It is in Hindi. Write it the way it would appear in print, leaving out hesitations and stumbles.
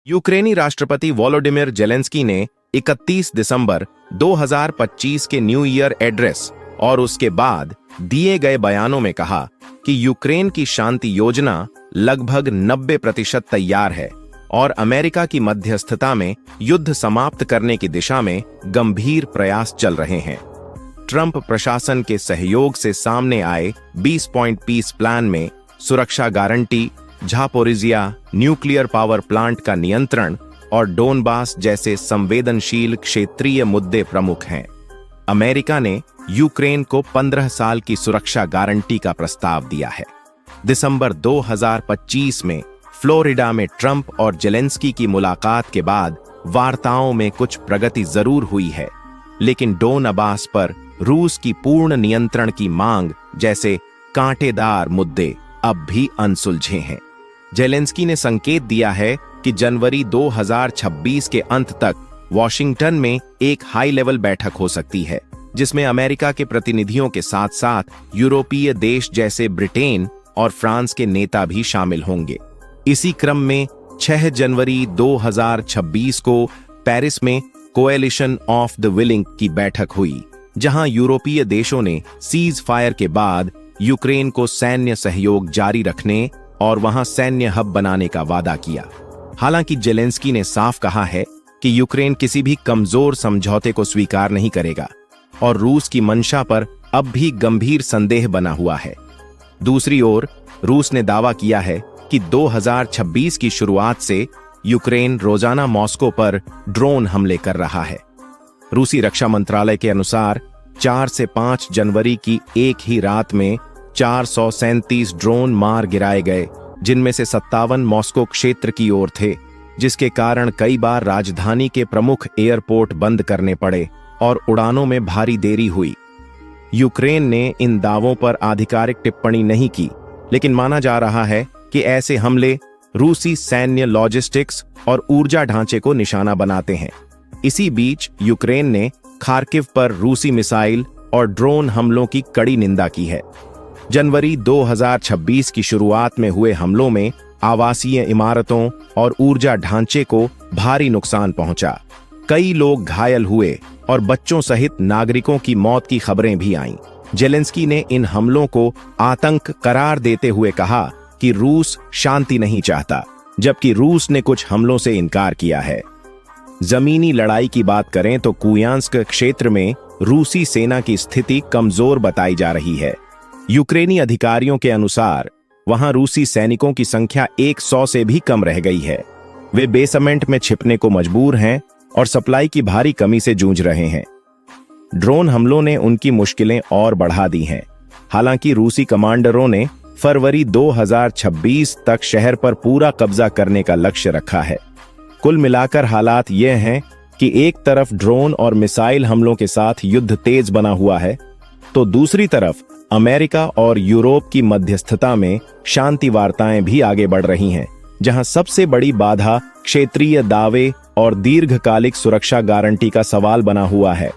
यूक्रेनी राष्ट्रपति वोलोडिमिर जेलेंस्की ने 31 दिसंबर 2025 के न्यू ईयर एड्रेस और उसके बाद दिए गए बयानों में कहा कि यूक्रेन की शांति योजना लगभग 90% तैयार है और अमेरिका की मध्यस्थता में युद्ध समाप्त करने की दिशा में गंभीर प्रयास चल रहे हैं। ट्रंप प्रशासन के सहयोग से सामने आए 20 पॉइंट पीस प्लान में सुरक्षा गारंटी, झापोरिजिया न्यूक्लियर पावर प्लांट का नियंत्रण और डोनबास जैसे संवेदनशील क्षेत्रीय मुद्दे प्रमुख हैं। अमेरिका ने यूक्रेन को 15 साल की सुरक्षा गारंटी का प्रस्ताव दिया है। दिसंबर 2025 में फ्लोरिडा में ट्रंप और जेलेंस्की की मुलाकात के बाद वार्ताओं में कुछ प्रगति जरूर हुई है, लेकिन डोनबास पर रूस की पूर्ण नियंत्रण की मांग जैसे कांटेदार मुद्दे अब भी अनसुलझे हैं। जेलेंस्की ने संकेत दिया है कि जनवरी 2026 के अंत तक वॉशिंगटन में एक हाई लेवल बैठक हो सकती है, जिसमें अमेरिका के प्रतिनिधियों के साथ साथ यूरोपीय देश जैसे ब्रिटेन और फ्रांस के नेता भी शामिल होंगे। इसी क्रम में 6 जनवरी 2026 को पेरिस में कोएलिशन ऑफ द विलिंग की बैठक हुई, जहां यूरोपीय देशों ने सीज फायर के बाद यूक्रेन को सैन्य सहयोग जारी रखने और वहां सैन्य हब बनाने का वादा किया। हालांकि जेलेंस्की ने साफ कहा है कि यूक्रेन किसी भी कमजोर समझौते को स्वीकार नहीं करेगा और रूस की मंशा पर अब भी गंभीर संदेह बना हुआ है। दूसरी ओर रूस ने दावा किया है कि 2026 की शुरुआत से यूक्रेन रोजाना मॉस्को पर ड्रोन हमले कर रहा है। रूसी रक्षा मंत्रालय के अनुसार 4 से 5 जनवरी की एक ही रात में 437 ड्रोन मार गिराए गए, जिनमें से 57 मॉस्को क्षेत्र की ओर थे, जिसके कारण कई बार राजधानी के प्रमुख एयरपोर्ट बंद करने पड़े और उड़ानों में भारी देरी हुई। यूक्रेन ने इन दावों पर आधिकारिक टिप्पणी नहीं की, लेकिन माना जा रहा है कि ऐसे हमले रूसी सैन्य लॉजिस्टिक्स और ऊर्जा ढांचे को निशाना बनाते हैं। इसी बीच यूक्रेन ने खार्किव पर रूसी मिसाइल और ड्रोन हमलों की कड़ी निंदा की है। जनवरी 2026 की शुरुआत में हुए हमलों में आवासीय इमारतों और ऊर्जा ढांचे को भारी नुकसान पहुंचा। कई लोग घायल हुए और बच्चों सहित नागरिकों की मौत की खबरें भी आईं। जेलेंस्की ने इन हमलों को आतंक करार देते हुए कहा कि रूस शांति नहीं चाहता, जबकि रूस ने कुछ हमलों से इनकार किया है। जमीनी लड़ाई की बात करें तो कुपियांस्क क्षेत्र में रूसी सेना की स्थिति कमजोर बताई जा रही है। यूक्रेनी अधिकारियों के अनुसार वहां रूसी सैनिकों की संख्या 100 से भी कम रह गई है। वे बेसमेंट में छिपने को मजबूर हैं और सप्लाई की भारी कमी से जूझ रहे हैं। ड्रोन हमलों ने उनकी मुश्किलें और बढ़ा दी हैं। हालांकि रूसी कमांडरों ने फरवरी 2026 तक शहर पर पूरा कब्जा करने का लक्ष्य रखा है। कुल मिलाकर हालात ये हैं कि एक तरफ ड्रोन और मिसाइल हमलों के साथ युद्ध तेज बना हुआ है, तो दूसरी तरफ अमेरिका और यूरोप की मध्यस्थता में शांति वार्ताएं भी आगे बढ़ रही हैं, जहां सबसे बड़ी बाधा क्षेत्रीय दावे और दीर्घकालिक सुरक्षा गारंटी का सवाल बना हुआ है।